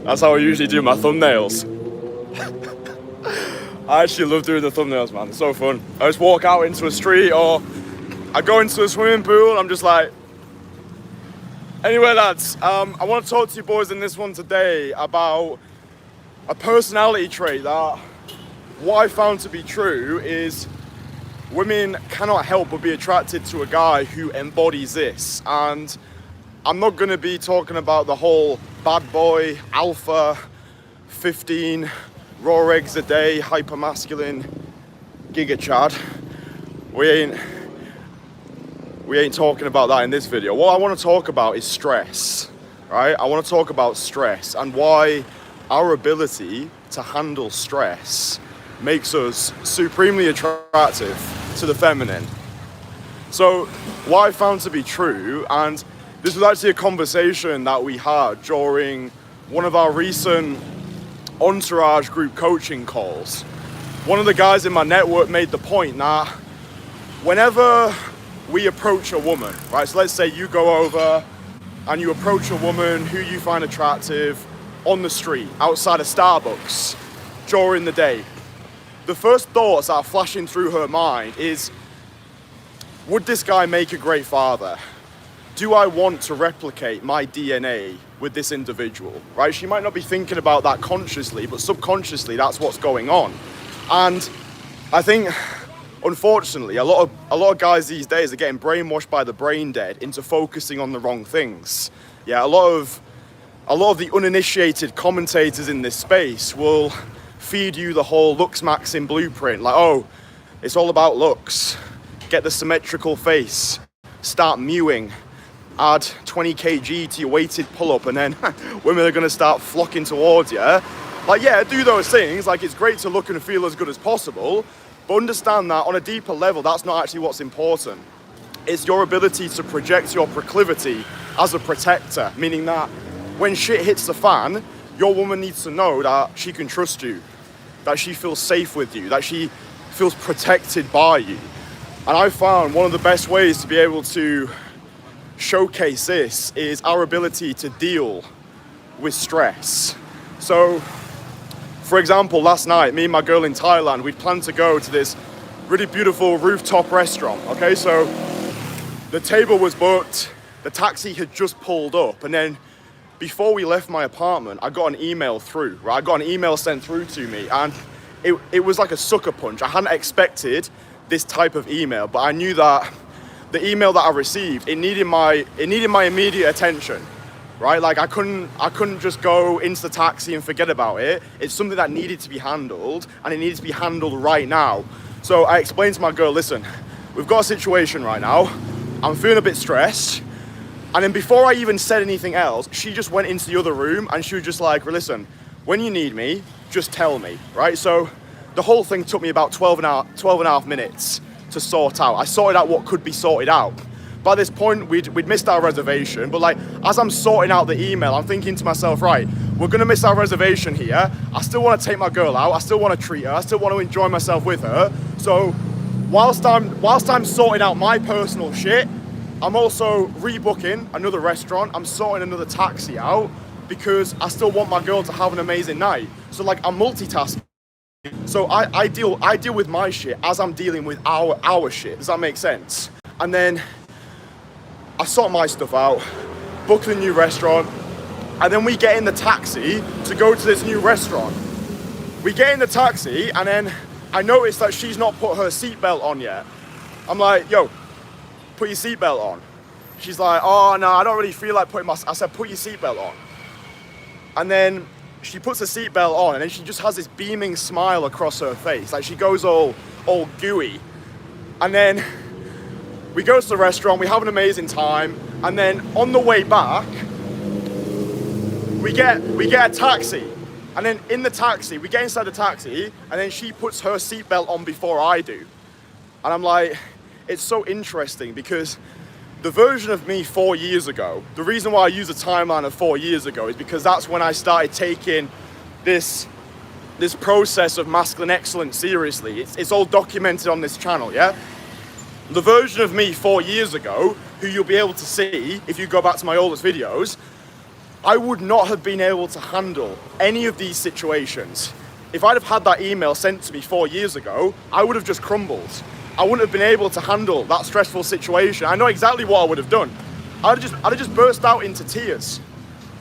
That's how I usually do my thumbnails. I actually love doing the thumbnails, man. It's so fun. I just walk out into a street or I go into a swimming pool and I'm just like... Anyway, lads, I want to talk to you boys in this one today about a personality trait that what I found to be true is women cannot help but be attracted to a guy who embodies this. And I'm not going to be talking about the whole bad boy, alpha, 15 raw eggs a day, hyper-masculine giga chad. We ain't talking about that in this video. What I want to talk about is stress, right? I want to talk about stress and why our ability to handle stress makes us supremely attractive to the feminine. So what I found to be true, and this was actually a conversation that we had during one of our recent Entourage group coaching calls. One of the guys in my network made the point that whenever we approach a woman, right? So let's say you go over and you approach a woman who you find attractive on the street, outside of Starbucks, during the day. The first thoughts that are flashing through her mind is, would this guy make a great father? Do I want to replicate my DNA with this individual, right? She might not be thinking about that consciously, but subconsciously that's what's going on. And I think, unfortunately, a lot of guys these days are getting brainwashed by the brain dead into focusing on the wrong things. Yeah, a lot of the uninitiated commentators in this space will feed you the whole looks maxing blueprint, like, oh, it's all about looks. Get the symmetrical face, start mewing, add 20 kg to your weighted pull-up, and then women are gonna start flocking towards you. Like, yeah, do those things. Like, it's great to look and feel as good as possible, but understand that on a deeper level, that's not actually what's important. It's your ability to project your proclivity as a protector, meaning that when shit hits the fan, your woman needs to know that she can trust you, that she feels safe with you, that she feels protected by you. And I found one of the best ways to be able to showcase this is our ability to deal with stress. So, for example, last night, me and my girl in Thailand, we'd planned to go to this really beautiful rooftop restaurant, okay? So the table was booked, the taxi had just pulled up, and then before we left my apartment, I got an email through, right? I got an email sent through to me, and it was like a sucker punch. I hadn't expected this type of email, but I knew that the email that I received, it needed my immediate attention, right? Like I couldn't just go into the taxi and forget about it. It's something that needed to be handled, and it needed to be handled right now. So I explained to my girl, listen, we've got a situation right now. I'm feeling a bit stressed. And then before I even said anything else, she just went into the other room and she was just like, listen, when you need me, just tell me, right? So the whole thing took me about 12 and a half minutes to sort out. I sorted out what could be sorted out. By this point, we'd missed our reservation, but like, as I'm sorting out the email, I'm thinking to myself, right, we're gonna miss our reservation here. I still wanna take my girl out. I still wanna treat her. I still wanna enjoy myself with her. So whilst I'm sorting out my personal shit, I'm also rebooking another restaurant. I'm sorting another taxi out because I still want my girl to have an amazing night. So like, I'm multitasking. So I deal with my shit as I'm dealing with our shit. Does that make sense? And then I sort my stuff out, book the new restaurant, and then we get in the taxi to go to this new restaurant. We get in the taxi, and then I notice that she's not put her seatbelt on yet. I'm like, yo, put your seatbelt on. She's like, oh no, I don't really feel like putting I said, put your seatbelt on. And then she puts her seatbelt on, and then she just has this beaming smile across her face. Like, she goes all gooey. And then we go to the restaurant, we have an amazing time, and then on the way back, we get a taxi. And then in the taxi, we get inside the taxi, and then she puts her seatbelt on before I do. And I'm like, it's so interesting because the version of me 4 years ago, the reason why I use a timeline of 4 years ago is because that's when I started taking this process of masculine excellence seriously. It's all documented on this channel, yeah? The version of me 4 years ago, who you'll be able to see if you go back to my oldest videos, I would not have been able to handle any of these situations. If I'd have had that email sent to me 4 years ago, I would have just crumbled. I wouldn't have been able to handle that stressful situation. I know exactly what I would have done. I'd have just burst out into tears.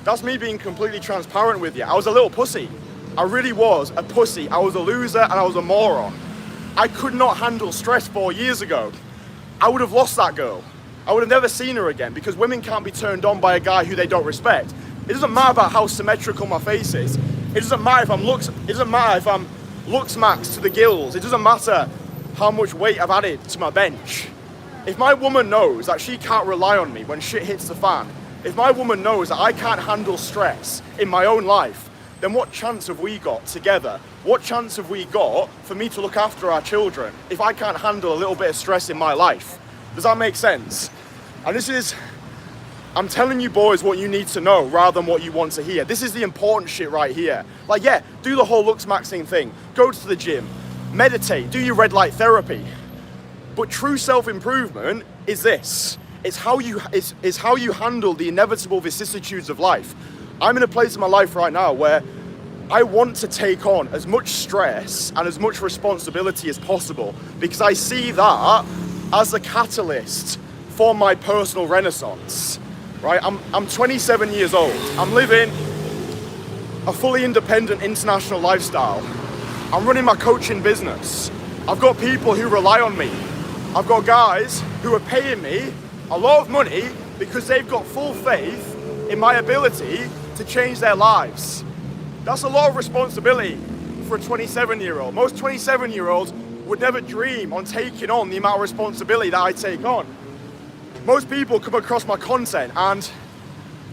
That's me being completely transparent with you. I was a little pussy. I really was a pussy. I was a loser and I was a moron. I could not handle stress 4 years ago. I would have lost that girl. I would have never seen her again, because women can't be turned on by a guy who they don't respect. It doesn't matter about how symmetrical my face is. It doesn't matter if I'm looks maxed to the gills. It doesn't matter how much weight I've added to my bench. If my woman knows that she can't rely on me when shit hits the fan, if my woman knows that I can't handle stress in my own life, then what chance have we got together? What chance have we got for me to look after our children if I can't handle a little bit of stress in my life? Does that make sense? And I'm telling you boys what you need to know rather than what you want to hear. This is the important shit right here. Like, yeah, do the whole looks maxing thing. Go to the gym, meditate, do your red light therapy. But true self-improvement is this. It's how you handle the inevitable vicissitudes of life. I'm in a place in my life right now where I want to take on as much stress and as much responsibility as possible, because I see that as the catalyst for my personal renaissance, right? I'm 27 years old. I'm living a fully independent international lifestyle. I'm running my coaching business. I've got people who rely on me. I've got guys who are paying me a lot of money because they've got full faith in my ability to change their lives. That's a lot of responsibility for a 27-year-old. Most 27-year-olds would never dream on taking on the amount of responsibility that I take on. Most people come across my content and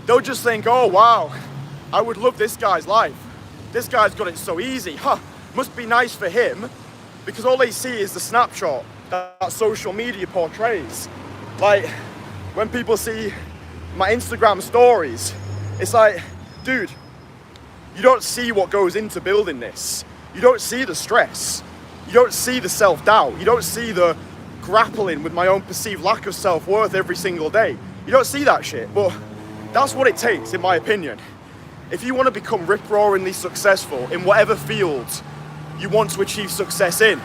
they'll just think, oh wow, I would love this guy's life. This guy's got it so easy. Must be nice for him, because all they see is the snapshot that social media portrays. Like, when people see my Instagram stories, it's like, dude, you don't see what goes into building this. You don't see the stress. You don't see the self-doubt. You don't see the grappling with my own perceived lack of self-worth every single day. You don't see that shit, but that's what it takes, in my opinion. If you want to become rip-roaringly successful in whatever field you want to achieve success in,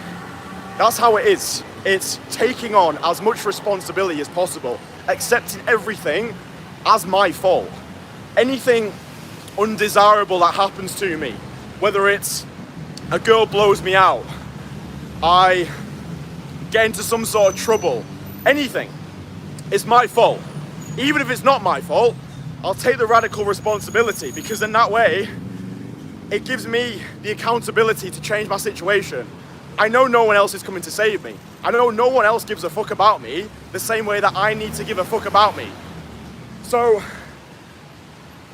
that's how it is. It's taking on as much responsibility as possible, accepting everything as my fault. Anything undesirable that happens to me, whether it's a girl blows me out, I get into some sort of trouble, anything, it's my fault. Even if it's not my fault, I'll take the radical responsibility, because in that way, it gives me the accountability to change my situation. I know no one else is coming to save me. I know no one else gives a fuck about me the same way that I need to give a fuck about me. So,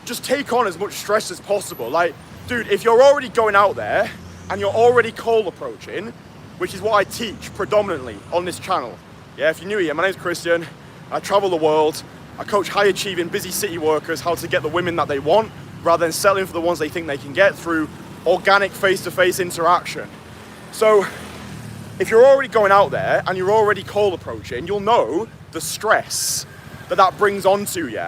just take on as much stress as possible. Like, dude, if you're already going out there and you're already cold approaching, which is what I teach predominantly on this channel. Yeah, if you're new here, my name's Kristian. I travel the world. I coach high-achieving, busy city workers how to get the women that they want, rather than settling for the ones they think they can get through organic face-to-face interaction. So, if you're already going out there and you're already cold approaching, you'll know the stress that brings onto you.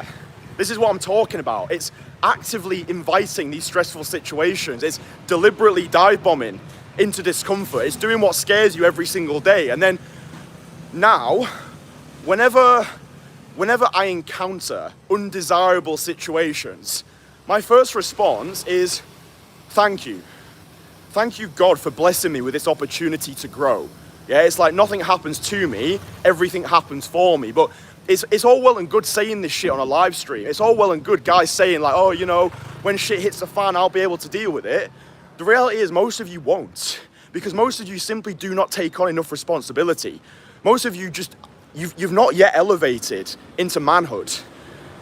This is what I'm talking about. It's actively inviting these stressful situations. It's deliberately dive bombing into discomfort. It's doing what scares you every single day. And then now, whenever I encounter undesirable situations, my first response is, thank you. Thank you, God, for blessing me with this opportunity to grow. Yeah, it's like nothing happens to me, everything happens for me. But it's all well and good saying this shit on a live stream. It's all well and good guys saying like, oh, you know, when shit hits the fan, I'll be able to deal with it. The reality is most of you won't, because most of you simply do not take on enough responsibility. Most of you you've not yet elevated into manhood.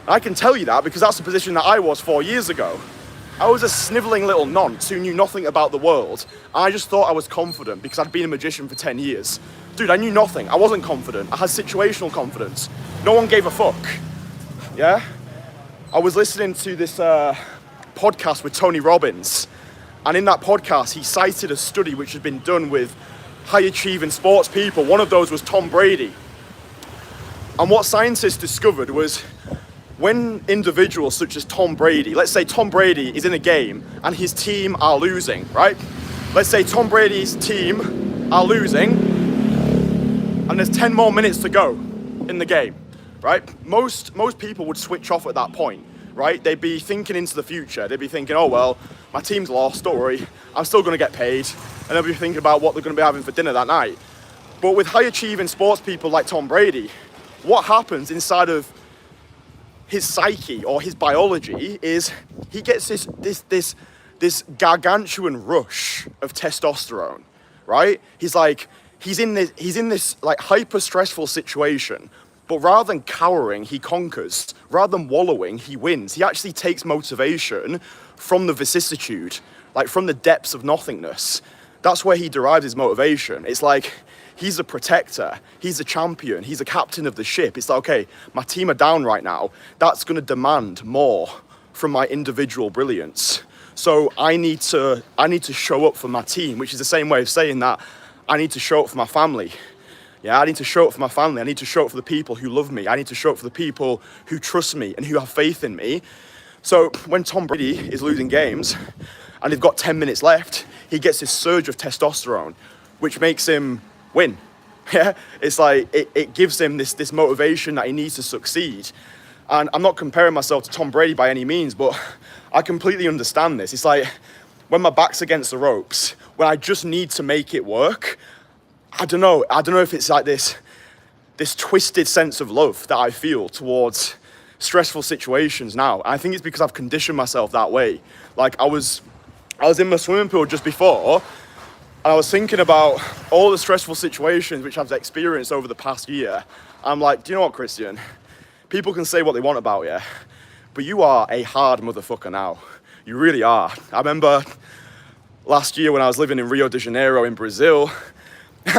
I can tell you that because that's the position that I was 4 years ago. I was a snivelling little nonce who knew nothing about the world. I just thought I was confident because I'd been a magician for 10 years. Dude, I knew nothing. I wasn't confident. I had situational confidence. No one gave a fuck. Yeah? I was listening to this podcast with Tony Robbins. And in that podcast, he cited a study which had been done with high-achieving sports people. One of those was Tom Brady. And what scientists discovered was when individuals such as Tom Brady, let's say Tom Brady is in a game and his team are losing, right? Let's say Tom Brady's team are losing and there's 10 more minutes to go in the game, right? Most people would switch off at that point, right? They'd be thinking into the future. They'd be thinking, oh, well, my team's lost, don't worry. I'm still going to get paid. And they'll be thinking about what they're going to be having for dinner that night. But with high-achieving sports people like Tom Brady, what happens inside of his psyche or his biology is he gets this gargantuan rush of testosterone, right? He's in this like hyper stressful situation, but rather than cowering, he conquers. Rather than wallowing, he wins. He actually takes motivation from the vicissitude, like from the depths of nothingness. That's where he derives his motivation. It's like he's a protector, he's a champion, he's a captain of the ship. It's like, okay, my team are down right now. That's going to demand more from my individual brilliance. So I need to show up for my team, which is the same way of saying that I need to show up for my family. Yeah, I need to show up for my family. I need to show up for the people who love me. I need to show up for the people who trust me and who have faith in me. So when Tom Brady is losing games and they've got 10 minutes left, he gets this surge of testosterone, which makes him win. Yeah, it's like it gives him this motivation that he needs to succeed. And I'm not comparing myself to Tom Brady by any means, but I completely understand this. It's like when my back's against the ropes, when I just need to make it work, I don't know if it's like this twisted sense of love that I feel towards stressful situations now. And I think it's because I've conditioned myself that way. Like I was in my swimming pool just before, and I was thinking about all the stressful situations which I've experienced over the past year. I'm like, do you know what, Kristian? People can say what they want about you, but you are a hard motherfucker now. You really are. I remember last year when I was living in Rio de Janeiro in Brazil,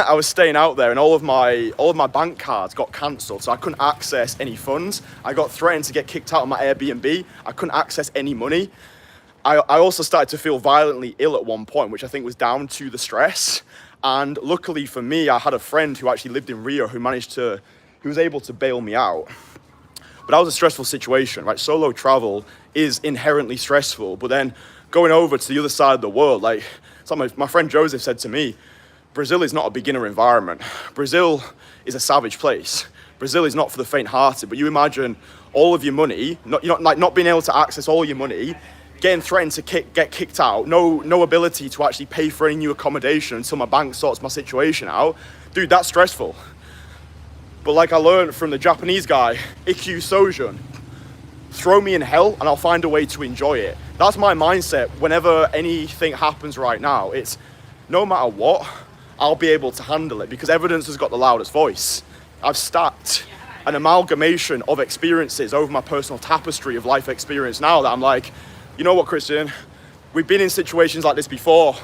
I was staying out there and all of my bank cards got cancelled, so I couldn't access any funds. I got threatened to get kicked out of my Airbnb. I couldn't access any money. I also started to feel violently ill at one point, which I think was down to the stress. And luckily for me, I had a friend who actually lived in Rio who was able to bail me out. But that was a stressful situation, right? Solo travel is inherently stressful, but then going over to the other side of the world, like my friend Joseph said to me, Brazil is not a beginner environment. Brazil is a savage place. Brazil is not for the faint-hearted, but you imagine all of your money, not being able to access all your money, getting threatened to get kicked out, no ability to actually pay for any new accommodation until my bank sorts my situation out. Dude, that's stressful. But like I learned from the Japanese guy, Ikkyu Sojun, throw me in hell and I'll find a way to enjoy it. That's my mindset whenever anything happens right now. It's no matter what, I'll be able to handle it because evidence has got the loudest voice. I've stacked an amalgamation of experiences over my personal tapestry of life experience now that I'm like, you know what, Kristian, we've been in situations like this before.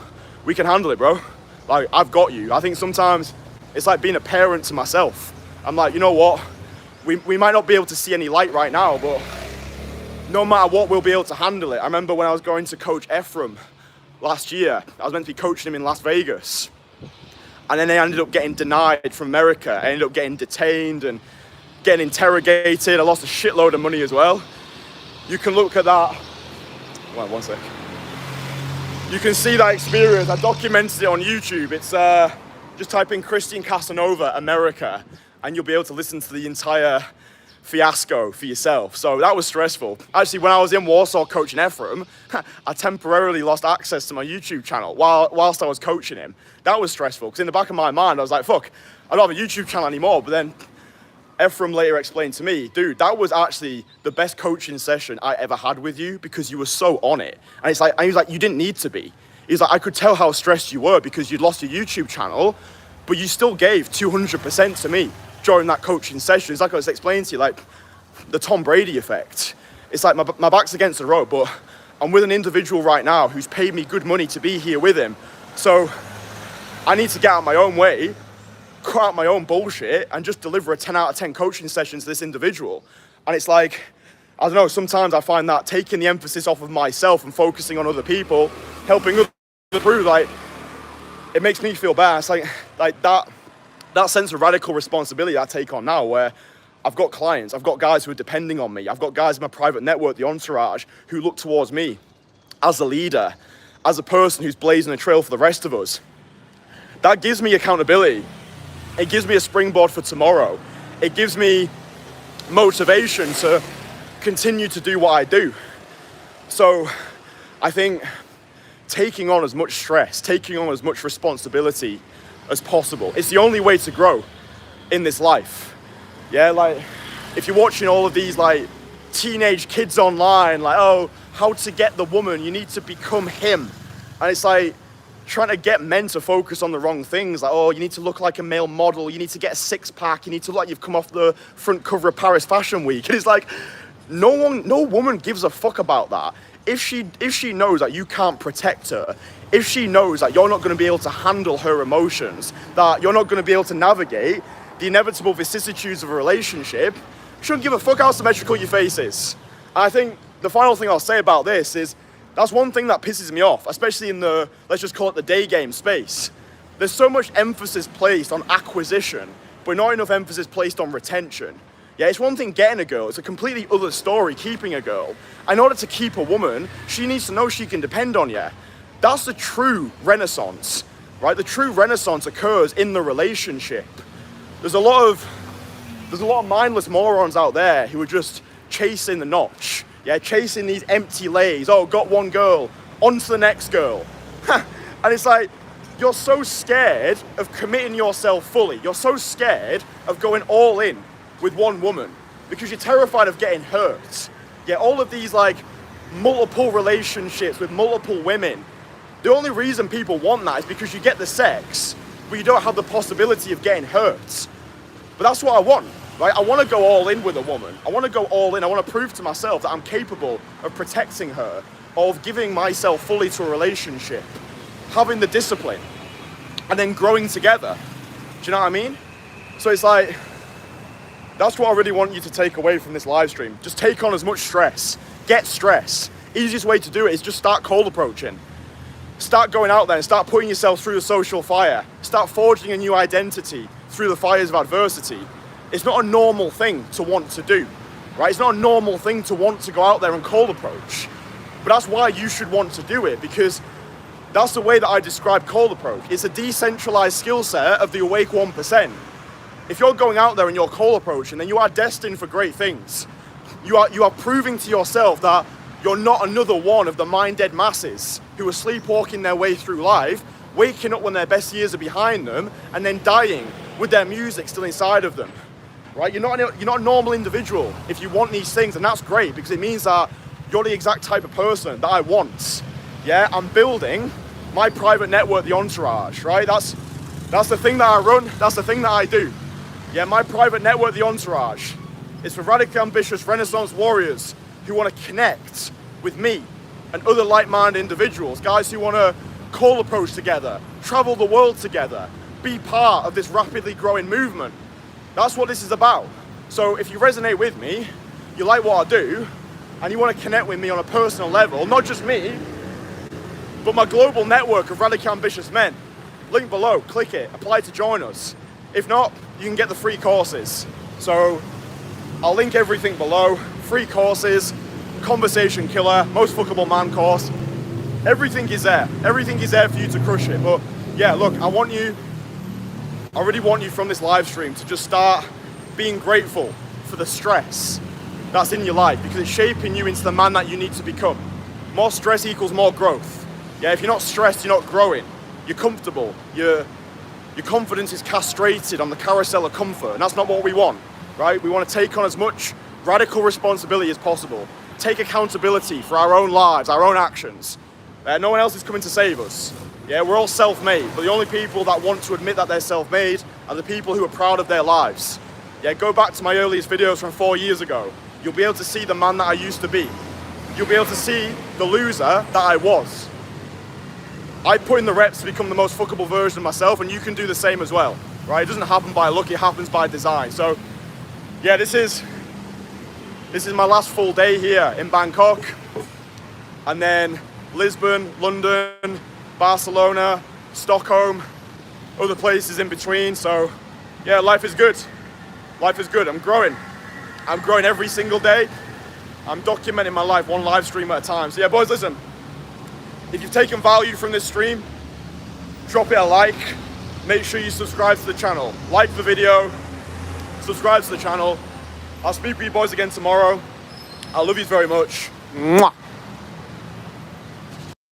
We can handle it, bro. Like, I've got you. I think sometimes it's like being a parent to myself. I'm like, you know what? We might not be able to see any light right now, but no matter what, we'll be able to handle it. I remember when I was going to coach Ephraim last year, I was meant to be coaching him in Las Vegas. And then they ended up getting denied from America. I ended up getting detained and getting interrogated. I lost a shitload of money as well. You can look at that. One sec. You can see that experience. I documented it on YouTube. It's just type in Kristian Casanova America and you'll be able to listen to the entire fiasco for yourself. So that was stressful. Actually, when I was in Warsaw coaching Ephraim, I temporarily lost access to my YouTube channel whilst I was coaching him. That was stressful because in the back of my mind, I was like, fuck, I don't have a YouTube channel anymore. But then Ephraim later explained to me, dude, that was actually the best coaching session I ever had with you because you were so on it. And he was like, you didn't need to be. He's like, I could tell how stressed you were because you'd lost your YouTube channel, but you still gave 200% to me during that coaching session. It's like I was explaining to you, like the Tom Brady effect. It's like my back's against the rope, but I'm with an individual right now who's paid me good money to be here with him. So I need to get out of my own way, cut out my own bullshit, and just deliver a 10 out of 10 coaching session to this individual. And it's like, I don't know, sometimes I find that taking the emphasis off of myself and focusing on other people, helping others improve, like, it makes me feel bad. It's like that sense of radical responsibility I take on now, where I've got clients, I've got guys who are depending on me, I've got guys in my private network, the Entourage, who look towards me as a leader, as a person who's blazing a trail for the rest of us. That gives me accountability. It gives me a springboard for tomorrow. It gives me motivation to continue to do what I do. So I think taking on as much stress, taking on as much responsibility as possible, it's the only way to grow in this life. Yeah, like if you're watching all of these like teenage kids online, like, oh, how to get the woman, you need to become him. And it's like trying to get men to focus on the wrong things. Like, oh, you need to look like a male model, you need to get a six pack, you need to look like you've come off the front cover of Paris Fashion Week. And it's like, no woman gives a fuck about that. If she knows that you can't protect her, if she knows that you're not going to be able to handle her emotions, that you're not going to be able to navigate the inevitable vicissitudes of a relationship, shouldn't give a fuck how symmetrical your face is. And I think the final thing I'll say about this is, that's one thing that pisses me off, especially in the, let's just call it the day game space. There's so much emphasis placed on acquisition, but not enough emphasis placed on retention. Yeah, it's one thing getting a girl, it's a completely other story keeping a girl. In order to keep a woman, she needs to know she can depend on you. That's the true renaissance, right? The true renaissance occurs in the relationship. There's a lot of mindless morons out there who are just chasing the notch. Yeah, chasing these empty lays. Oh, got one girl, on to the next girl. And it's like, you're so scared of committing yourself fully. You're so scared of going all in with one woman because you're terrified of getting hurt. Yeah, all of these like multiple relationships with multiple women. The only reason people want that is because you get the sex, but you don't have the possibility of getting hurt. But that's what I want, right? I want to go all in with a woman. I want to go all in. I want to prove to myself that I'm capable of protecting her, of giving myself fully to a relationship, having the discipline, and then growing together. Do you know what I mean? So it's like, that's what I really want you to take away from this live stream. Just take on as much stress. Get stress. Easiest way to do it is just start cold approaching. Start going out there and start putting yourself through the social fire. Start forging a new identity through the fires of adversity. It's not a normal thing to want to do, right? It's not a normal thing to want to go out there and cold approach. But that's why you should want to do it, because that's the way that I describe cold approach. It's a decentralized skill set of the awake 1%. If you're going out there and you're cold approaching, then you are destined for great things. You are proving to yourself that you're not another one of the mind-dead masses who are sleepwalking their way through life, waking up when their best years are behind them, and then dying with their music still inside of them. Right? You're not a normal individual if you want these things, and that's great because it means that you're the exact type of person that I want. Yeah, I'm building my private network, the Entourage, right? That's the thing that I run, that's the thing that I do. Yeah, my private network, the Entourage, is for radically ambitious Renaissance warriors who want to connect with me and other like-minded individuals, guys who want to call approach together, travel the world together, be part of this rapidly growing movement. That's what this is about. So if you resonate with me, you like what I do, and you want to connect with me on a personal level, not just me, but my global network of radically ambitious men, link below, click it, apply to join us. If not, you can get the free courses. So I'll link everything below. Free courses, conversation killer, most fuckable man course. Everything is there. Everything is there for you to crush it. But yeah, look, I really want you from this live stream to just start being grateful for the stress that's in your life, because it's shaping you into the man that you need to become. More stress equals more growth. Yeah, if you're not stressed, you're not growing. You're comfortable. Your confidence is castrated on the carousel of comfort, and that's not what we want, right? We want to take on as much radical responsibility as possible. Take accountability for our own lives, our own actions. No one else is coming to save us. Yeah, we're all self-made, but the only people that want to admit that they're self-made are the people who are proud of their lives. Yeah, go back to my earliest videos from 4 years ago. You'll be able to see the man that I used to be. You'll be able to see the loser that I was. I put in the reps to become the most fuckable version of myself, and you can do the same as well, right? It doesn't happen by luck, it happens by design. So, yeah, this is my last full day here in Bangkok, and then Lisbon, London, Barcelona, Stockholm, other places in between. So, yeah, life is good. Life is good. I'm growing. I'm growing every single day. I'm documenting my life one live stream at a time. So yeah, boys, listen, if you've taken value from this stream, drop it a like. Make sure you subscribe to the channel. Like the video, subscribe to the channel. I'll speak with you boys again tomorrow. I love you very much. Mwah.